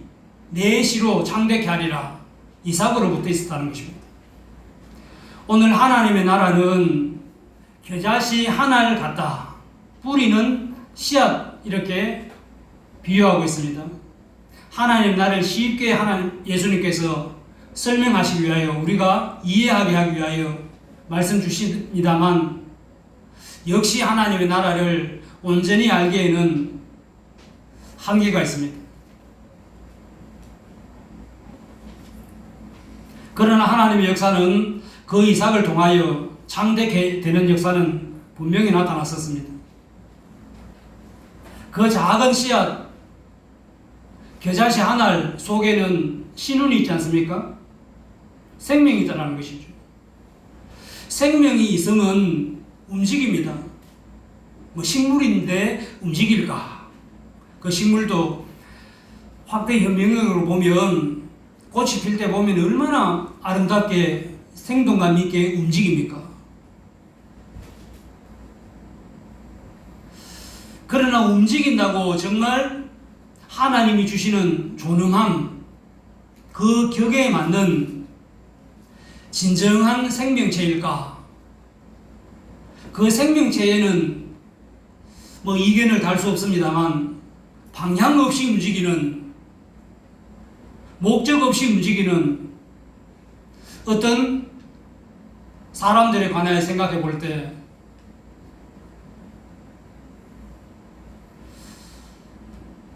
내 씨로 창대케 하리라, 이삭으로부터 있었다는 것입니다. 오늘 하나님의 나라는 겨자씨 하나를 갖다 뿌리는 씨앗, 이렇게 비유하고 있습니다. 하나님 나라를 쉽게 예수님께서 설명하시기 위하여, 우리가 이해하게 하기 위하여 말씀 주십니다만, 역시 하나님의 나라를 온전히 알기에는 한계가 있습니다. 그러나 하나님의 역사는 그 이삭을 통하여 창대케 되는 역사는 분명히 나타났었습니다. 그 작은 씨앗, 겨자씨 하나 속에는 신운이 있지 않습니까? 생명이 있다는 것이죠. 생명이 있으면 움직입니다. 식물인데 움직일까? 그 식물도 확대 현명력으로 보면 꽃이 필 때 보면 얼마나 아름답게 생동감 있게 움직입니까? 그러나 움직인다고 정말 하나님이 주시는 존엄함, 그 격에 맞는 진정한 생명체일까? 그 생명체에는 이견을 달 수 없습니다만 방향 없이 움직이는, 목적 없이 움직이는 어떤 사람들에 관하여 생각해 볼 때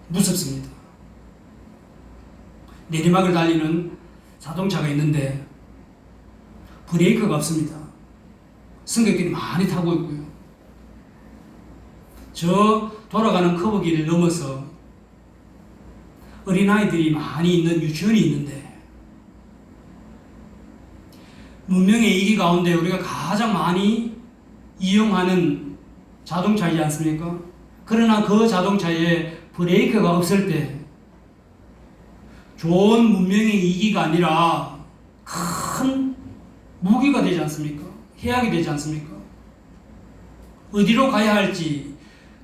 무섭습니다. 내리막을 달리는 자동차가 있는데 브레이크가 없습니다. 승객들이 많이 타고 있고요. 저 돌아가는 커브길을 넘어서 어린아이들이 많이 있는 유치원이 있는데, 문명의 이기 가운데 우리가 가장 많이 이용하는 자동차이지 않습니까? 그러나 그 자동차에 브레이크가 없을 때 좋은 문명의 이기가 아니라 큰 무기가 되지 않습니까? 해악이 되지 않습니까? 어디로 가야 할지,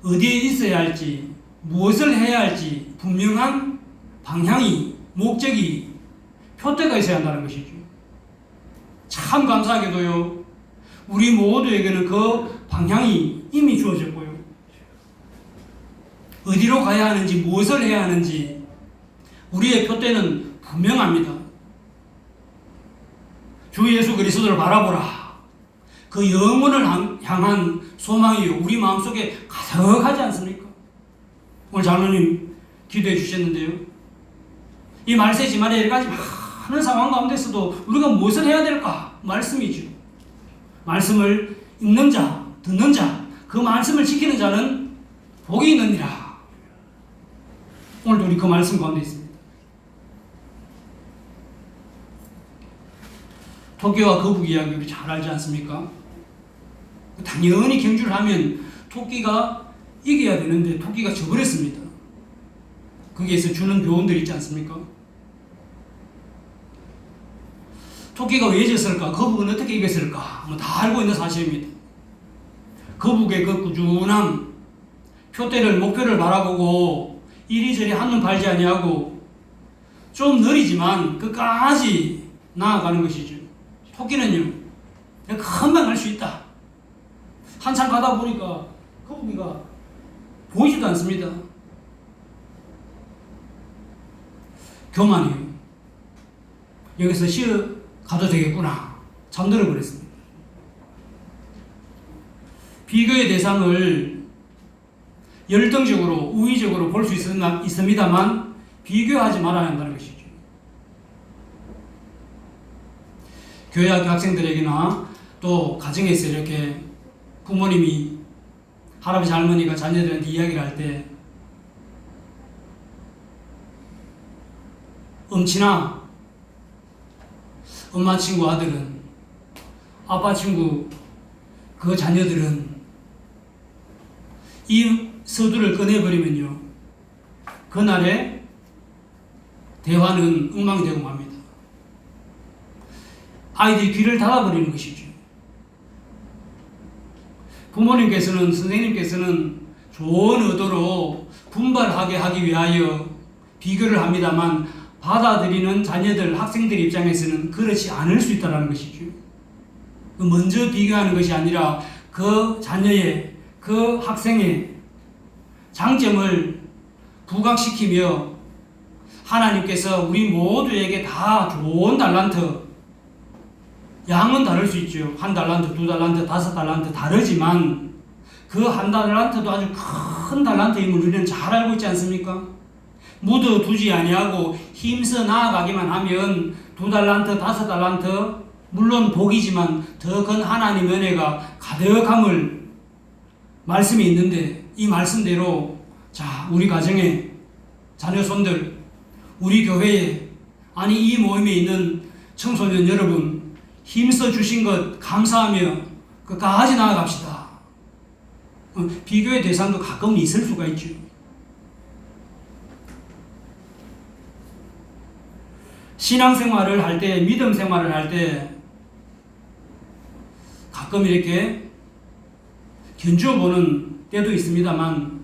어디에 있어야 할지, 무엇을 해야 할지 분명한 방향이, 목적이, 표대가 있어야 한다는 것이죠. 참 감사하게도요, 우리 모두에게는 그 방향이 이미 주어졌고요, 어디로 가야 하는지, 무엇을 해야 하는지 우리의 표대는 분명합니다. 주 예수 그리스도를 바라보라. 그 영혼을 향한 소망이 우리 마음속에 가득하지 않습니까? 오늘 장로님 기도해 주셨는데요, 이 말세지 말에 여러 가지 많은 상황 가운데서도 우리가 무엇을 해야 될까? 말씀이죠. 말씀을 읽는 자, 듣는 자, 그 말씀을 지키는 자는 복이 있느니라. 오늘도 우리 그 말씀 가운데 있습니다. 토끼와 거북이 이야기 우리 잘 알지 않습니까? 당연히 경주를 하면 토끼가 이겨야 되는데 토끼가 져버렸습니다. 거기에서 주는 교훈들 있지 않습니까? 토끼가 왜 졌을까? 거북은 어떻게 이겼을까? 다 알고 있는 사실입니다. 거북의 그 꾸준함, 표대를, 목표를 바라보고 이리저리 한눈 팔지 아니하고 좀 느리지만 끝까지 나아가는 것이죠. 토끼는요, 금방 할 수 있다. 한참 가다 보니까 거북이가 보이지도 않습니다. 교만이요. 여기서 쉬어 가도 되겠구나. 잠들어 버렸습니다. 비교의 대상을 열등적으로, 우위적으로 볼 수 있습니다만 비교하지 말아야 한다는 것이죠. 교회학교 학생들에게나 또 가정에서 이렇게 부모님이 할아버지 할머니가 자녀들한테 이야기를 할 때 엄친아, 엄마 친구 아들은, 아빠 친구 그 자녀들은 이 서두를 꺼내버리면요, 그날의 대화는 엉망되고 맙니다. 아이들이 귀를 닫아버리는 것이죠. 부모님께서는, 선생님께서는 좋은 의도로 분발하게 하기 위하여 비교를 합니다만 받아들이는 자녀들, 학생들 입장에서는 그렇지 않을 수 있다는 것이죠. 먼저 비교하는 것이 아니라 그 자녀의, 그 학생의 장점을 부각시키며 하나님께서 우리 모두에게 다 좋은 달란트, 양은 다를 수 있죠. 1달란트, 2달란트, 5달란트 다르지만 그 1달란트도 아주 큰 달란트임을 우리는 잘 알고 있지 않습니까? 묻어두지 아니하고 힘써 나아가기만 하면 2달란트, 5달란트 물론 복이지만 더 큰 하나님 은혜가 가득함을 말씀이 있는데, 이 말씀대로 자, 우리 가정에 자녀 손들, 우리 교회에, 아니 이 모임에 있는 청소년 여러분 힘써 주신 것 감사하며 끝까지 나아갑시다. 비교의 대상도 가끔 있을 수가 있죠. 신앙생활을 할 때, 믿음 생활을 할 때 가끔 이렇게 견주어보는 때도 있습니다만,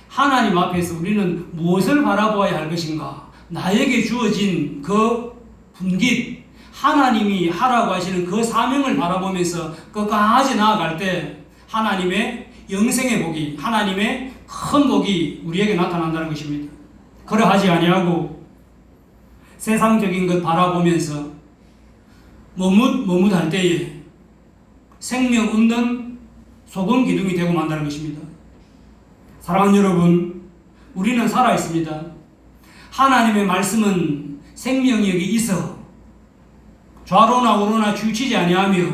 하나님 앞에서 우리는 무엇을 바라보아야 할 것인가? 나에게 주어진 그 분깃, 하나님이 하라고 하시는 그 사명을 바라보면서 끝까지 나아갈 때 하나님의 영생의 복이, 하나님의 큰 복이 우리에게 나타난다는 것입니다. 그러하지 아니하고 세상적인 것 바라보면서 머뭇할 때에 생명 없는 소금 기둥이 되고 만다는 것입니다. 사랑하는 여러분, 우리는 살아 있습니다. 하나님의 말씀은 생명력이 있어 좌로나 우로나 치우치지 아니하며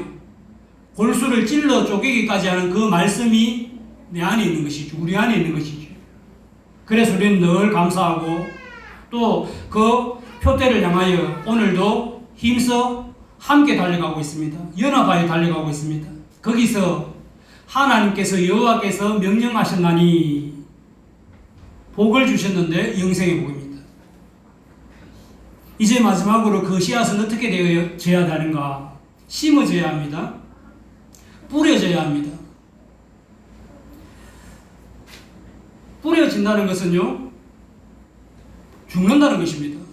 골수를 찔러 쪼개기까지 하는 그 말씀이 내 안에 있는 것이죠. 우리 안에 있는 것이죠. 그래서 우리는 늘 감사하고 또 그 표대를 향하여 오늘도 힘써 함께 달려가고 있습니다. 연합하여 달려가고 있습니다. 거기서 하나님께서 여호와께서 명령하셨나니 복을 주셨는데 영생의 복입니다. 이제 마지막으로 그 씨앗은 어떻게 되어져야 하는가? 심어져야 합니다. 뿌려져야 합니다. 뿌려진다는 것은요, 죽는다는 것입니다.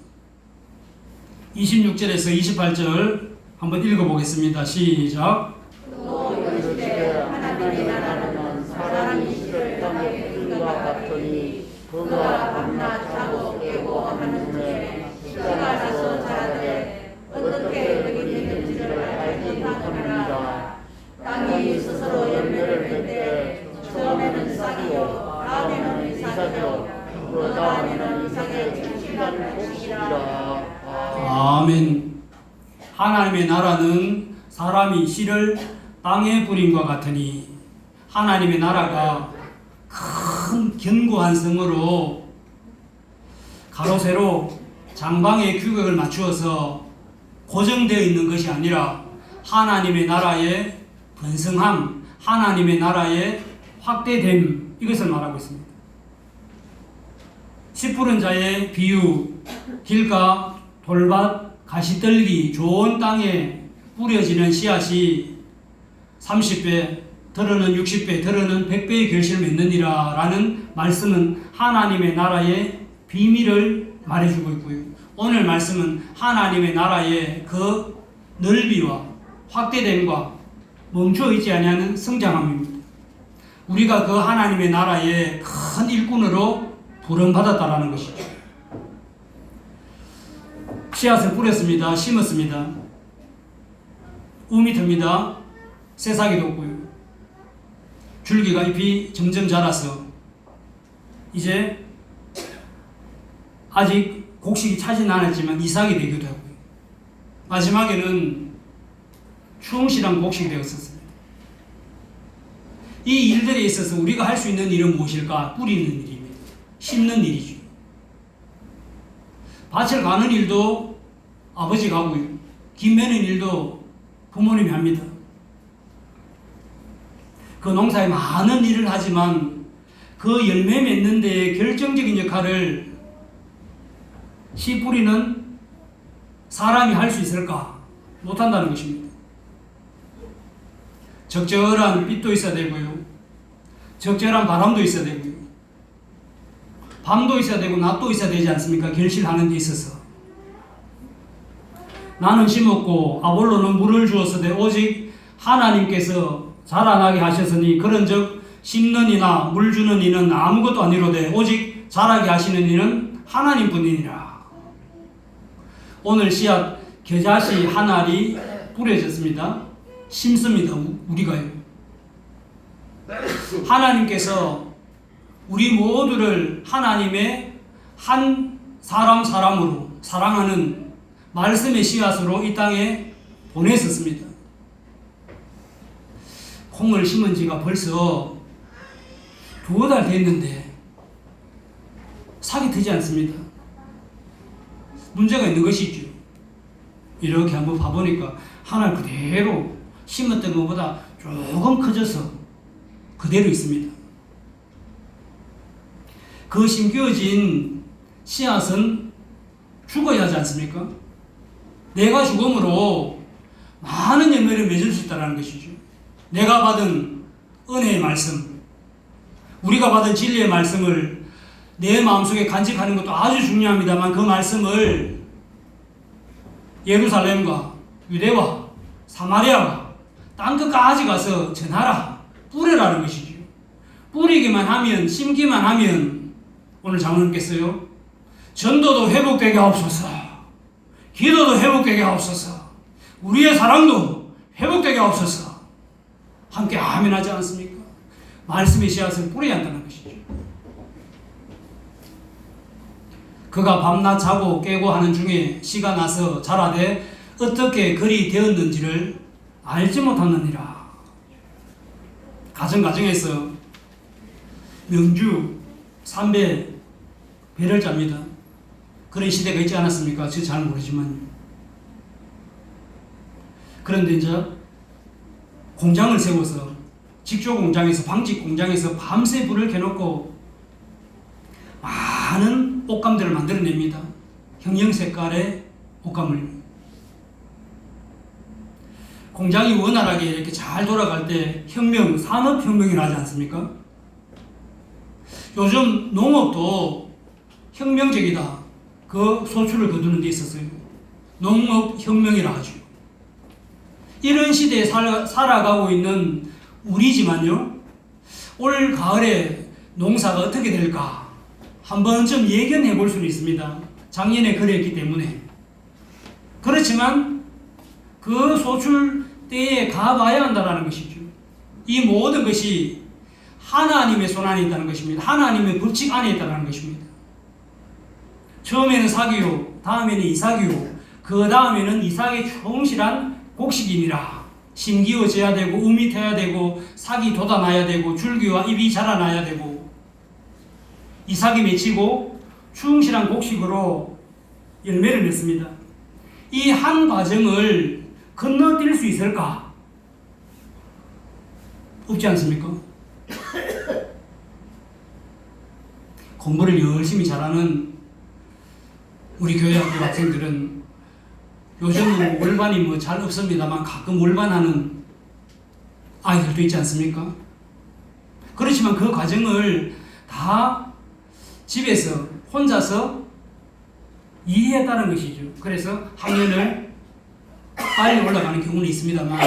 26절에서 28절 한번 읽어보겠습니다. 시작. 또 이르시되 하나님의 나라는 사람이 씨를 땅에 뿌리와 같으니 그가 밤낮 자고 깨고 하는 중에 씨가 나서 자라되 어떻게 여기 있는지를 알지 못하느니라. 땅이 스스로 열매를 맺되 처음에는 싹이요 다음에는 이삭이요 그 다음에는 이삭의 충실한 곡식이라. 아멘. 하나님의 나라는 사람이 씨를 땅에 뿌림과 같으니, 하나님의 나라가 큰 견고한 성으로 가로 세로 장방의 규격을 맞추어서 고정되어 있는 것이 아니라 하나님의 나라의 번성함, 하나님의 나라의 확대됨, 이것을 말하고 있습니다. 씨 푸른 자의 비유, 길가, 돌밭, 가시떨기, 좋은 땅에 뿌려지는 씨앗이 30배, 더러는 60배, 더러는 100배의 결실을 맺느니라 라는 말씀은 하나님의 나라의 비밀을 말해주고 있고요. 오늘 말씀은 하나님의 나라의 그 넓이와 확대됨과 멈춰있지 아니하는 성장함입니다. 우리가 그 하나님의 나라의 큰 일꾼으로 부름받았다라는 것이죠. 씨앗을 뿌렸습니다. 심었습니다. 우미 틉니다. 새싹이 돋고요. 줄기가 잎이 점점 자라서 이제 아직 곡식이 차진 않았지만 이삭이 되기도 하고요. 마지막에는 충실한 곡식이 되었었습니다. 이 일들에 있어서 우리가 할 수 있는 일은 무엇일까? 뿌리는 일입니다. 심는 일이죠. 밭을 가는 일도 아버지가 하고요. 김 매는 일도 부모님이 합니다. 그 농사에 많은 일을 하지만 그 열매 맺는 데 결정적인 역할을 씨 뿌리는 사람이 할 수 있을까? 못한다는 것입니다. 적절한 빛도 있어야 되고요. 적절한 바람도 있어야 되고요. 밤도 있어야 되고 낮도 있어야 되지 않습니까? 결실하는 데 있어서. 나는 심었고 아볼로는 물을 주었으되 오직 하나님께서 자라나게 하셨으니 그런즉 심는 이나 물 주는 이는 아무것도 아니로되 오직 자라게 하시는 이는 하나님뿐이니라. 오늘 씨앗 겨자씨 한 알이 뿌려졌습니다. 심습니다. 우리가요. 하나님께서 우리 모두를 하나님의 한 사람으로 사랑하는 말씀의 씨앗으로 이 땅에 보내셨습니다. 콩을 심은 지가 벌써 2달 됐는데 삭이 트지 않습니다. 문제가 있는 것이죠. 이렇게 한번 봐보니까 하나 그대로 심었던 것보다 조금 커져서 그대로 있습니다. 그 심겨진 씨앗은 죽어야 하지 않습니까? 내가 죽음으로 많은 열매를 맺을 수 있다는 것이죠. 내가 받은 은혜의 말씀, 우리가 받은 진리의 말씀을 내 마음속에 간직하는 것도 아주 중요합니다만 그 말씀을 예루살렘과 유대와 사마리아와 땅끝까지 가서 전하라, 뿌리라는 것이죠. 뿌리기만 하면, 심기만 하면 오늘 장로님께서요, 전도도 회복되게 하옵소서, 기도도 회복되게 하옵소서, 우리의 사랑도 회복되게 하옵소서, 함께 아멘 하지 않습니까? 말씀의 씨앗을 뿌려야 한다는 것이죠. 그가 밤낮 자고 깨고 하는 중에 씨가 나서 자라되 어떻게 그리 되었는지를 알지 못하느니라. 가정에서 명주 3배 배럴자입니다. 그런 시대가 있지 않았습니까? 저 잘 모르지만. 그런데 이제 공장을 세워서 직조 공장에서 방직 공장에서 밤새 불을 켜놓고 많은 옷감들을 만들어냅니다. 형형 색깔의 옷감을. 공장이 원활하게 이렇게 잘 돌아갈 때 산업혁명이 나지 않습니까? 요즘 농업도 혁명적이다. 그 소출을 거두는 데 있어서요. 농업혁명이라 하죠. 이런 시대에 살아가고 있는 우리지만요, 올 가을에 농사가 어떻게 될까 한 번쯤 예견해 볼 수는 있습니다. 작년에 그랬기 때문에. 그렇지만 그 소출 때에 가봐야 한다는 것이죠. 이 모든 것이 하나님의 손 안에 있다는 것입니다. 하나님의 법칙 안에 있다는 것입니다. 처음에는 사기요, 다음에는 이삭이요, 그 다음에는 이삭의 충실한 곡식이니라. 심기어져야 되고 음이 태야 되고 삭이 돋아나야 되고 줄기와 잎이 자라나야 되고 이삭이 맺히고 충실한 곡식으로 열매를 맺습니다. 이 한 과정을 건너뛸 수 있을까? 없지 않습니까? 공부를 열심히 잘하는 우리 교회 학교 학생들은 요즘은 월반이 잘 없습니다만 가끔 월반하는 아이들도 있지 않습니까? 그렇지만 그 과정을 다 집에서 혼자서 이해했다는 것이죠. 그래서 학년을 빨리 올라가는 경우는 있습니다만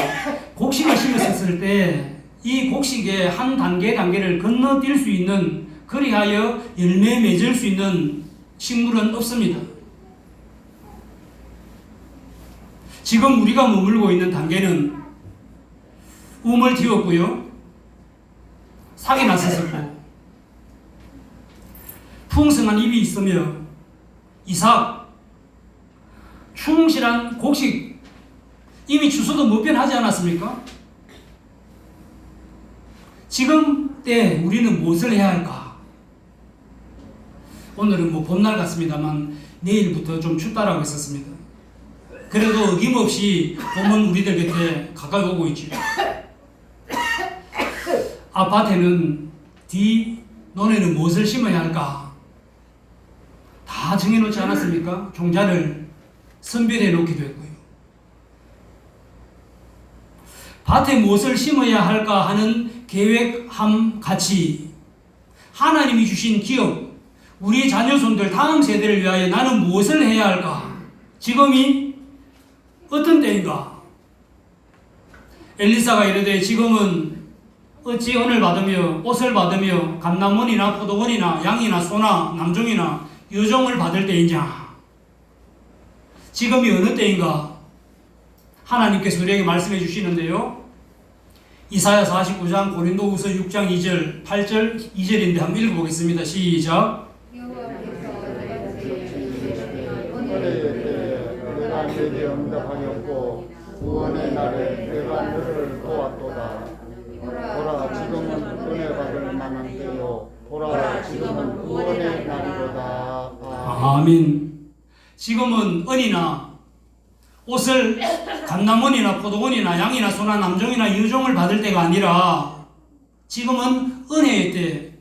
곡식을 심었을 때 이 곡식의 한 단계를 건너뛸 수 있는, 그리하여 열매 맺을 수 있는 식물은 없습니다. 지금 우리가 머물고 있는 단계는 움을 틔웠고요, 삭이 났었고 풍성한 잎이 있으며 이삭, 충실한 곡식, 이미 주소도 못 변하지 않았습니까? 지금 때 우리는 무엇을 해야 할까? 오늘은 뭐 봄날 같습니다만 내일부터 좀 춥다라고 했었습니다. 그래도 어김없이 봄은 우리들 곁에 가까이 오고 있죠. 아파트는 뒤 논에는 무엇을 심어야 할까? 다 정해놓지 않았습니까? 종자를 선별해 놓기도 했고요. 밭에 무엇을 심어야 할까 하는 계획함 같이 하나님이 주신 기업, 우리 자녀손들 다음 세대를 위하여 나는 무엇을 해야 할까? 지금이 어떤 때인가? 엘리사가 이르되 지금은 어찌 은을 받으며 옷을 받으며 감남원이나 포도원이나 양이나 소나 남종이나 여종을 받을 때이냐? 지금이 어느 때인가? 하나님께서 우리에게 말씀해 주시는데요. 이사야 49장 고린도후서 6장 2절 8절 2절인데 한번 읽어보겠습니다. 시작. 내가 내게 응답하였고 구원의 날에 내가 너를 도왔도다. 보라 지금은 은혜 받을 만한 때요 보라 지금은 구원의 날이로다. 아멘. 지금은 은이나 옷을 감남원이나 포도원이나 양이나 소나 남종이나 여종을 받을 때가 아니라 지금은 은혜의 때,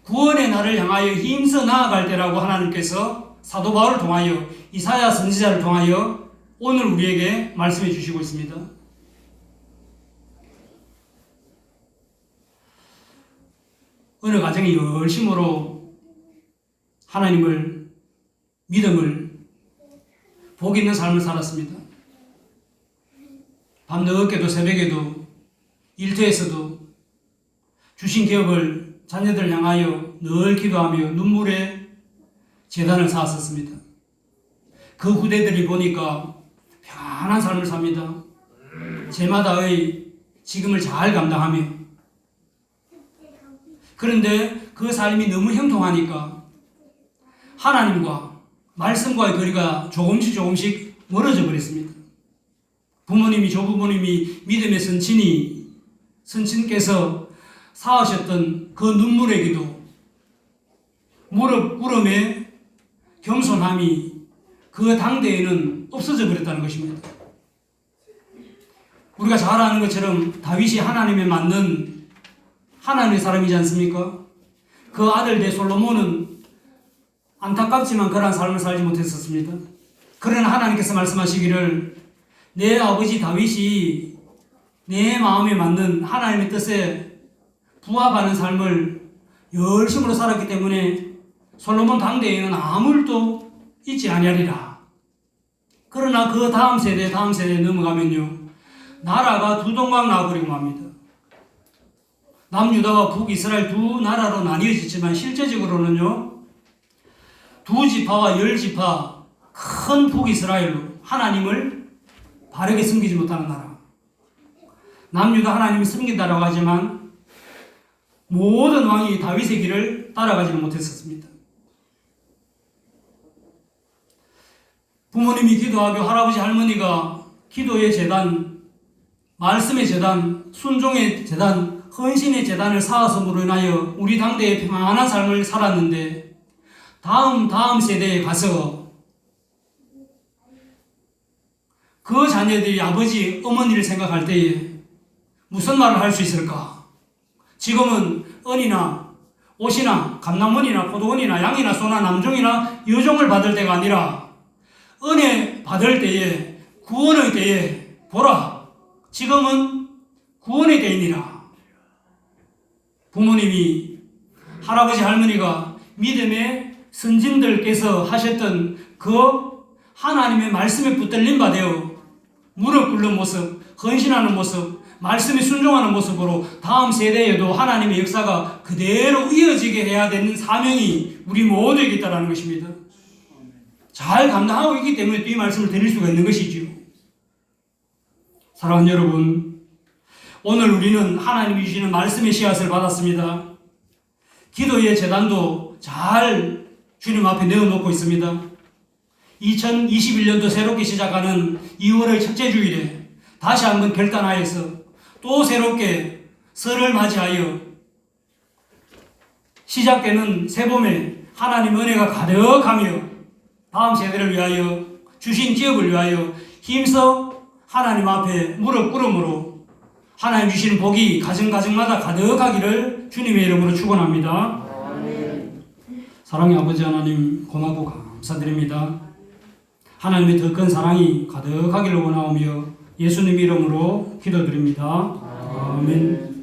구원의 날을 향하여 힘써 나아갈 때라고 하나님께서 사도 바울을 통하여 이사야 선지자를 통하여 오늘 우리에게 말씀해 주시고 있습니다. 어느 가정이 열심으로 하나님을 믿음을 복 있는 삶을 살았습니다. 밤늦게도 새벽에도 일터에서도 주신 기업을 자녀들 향하여 늘 기도하며 눈물의 제단을 쌓았었습니다. 그 후대들이 보니까 편안한 삶을 삽니다. 제마다의 지금을 잘 감당하며. 그런데 그 삶이 너무 형통하니까 하나님과 말씀과의 거리가 조금씩 멀어져 버렸습니다. 부모님이 조부모님이 믿음의 선친께서 쌓으셨던 그 눈물의 기도, 무릎 꿇음의 겸손함이 그 당대에는 없어져 버렸다는 것입니다. 우리가 잘 아는 것처럼 다윗이 하나님에 맞는 하나님의 사람이지 않습니까? 그 아들 대 솔로몬은 안타깝지만 그러한 삶을 살지 못했었습니다. 그러나 하나님께서 말씀하시기를 내 아버지 다윗이 내 마음에 맞는 하나님의 뜻에 부합하는 삶을 열심으로 살았기 때문에 솔로몬 당대에는 아무 일도 있지 아니하리라. 그러나 그 다음 세대에 넘어가면요, 나라가 두 동강 나버리고 맙니다. 남유다와 북이스라엘 두 나라로 나뉘어졌지만 실제적으로는요, 두 지파와 10지파 큰 북이스라엘로 하나님을 바르게 섬기지 못하는 나라. 남유다 하나님이 섬긴다라고 하지만 모든 왕이 다윗의 길을 따라가지는 못했었습니다. 부모님이 기도하고 할아버지 할머니가 기도의 재단, 말씀의 재단, 순종의 재단, 헌신의 재단을 쌓아서므로 인하여 우리 당대의 평안한 삶을 살았는데 다음 세대에 가서 그 자녀들이 아버지, 어머니를 생각할 때에 무슨 말을 할 수 있을까? 지금은 은이나 옷이나 감남원이나 포도원이나 양이나 소나 남종이나 여종을 받을 때가 아니라 은혜 받을 때에, 구원의 때에 보라, 지금은 구원의 때이니라. 부모님이, 할아버지 할머니가 믿음의 선진들께서 하셨던 그 하나님의 말씀에 붙들림 받아 무릎 꿇는 모습, 헌신하는 모습, 말씀에 순종하는 모습으로 다음 세대에도 하나님의 역사가 그대로 이어지게 해야 되는 사명이 우리 모두에게 있다는 것입니다. 잘 감당하고 있기 때문에 또 이 말씀을 드릴 수가 있는 것이지요. 사랑하는 여러분, 오늘 우리는 하나님이 주시는 말씀의 씨앗을 받았습니다. 기도의 재단도 잘 주님 앞에 내어놓고 있습니다. 2021년도 새롭게 시작하는 2월의 첫째 주일에 다시 한번 결단하여서 또 새롭게 설을 맞이하여 시작되는 새봄에 하나님 은혜가 가득하며 다음 세대를 위하여 주신 기업을 위하여 힘써 하나님 앞에 무릎 꿇음으로 하나님 주시는 복이 가정가정마다 가득하기를 주님의 이름으로 축원합니다. 사랑의 아버지 하나님 고맙고 감사드립니다. 하나님의 더 큰 사랑이 가득하기를 원하오며 예수님 이름으로 기도드립니다. 아멘.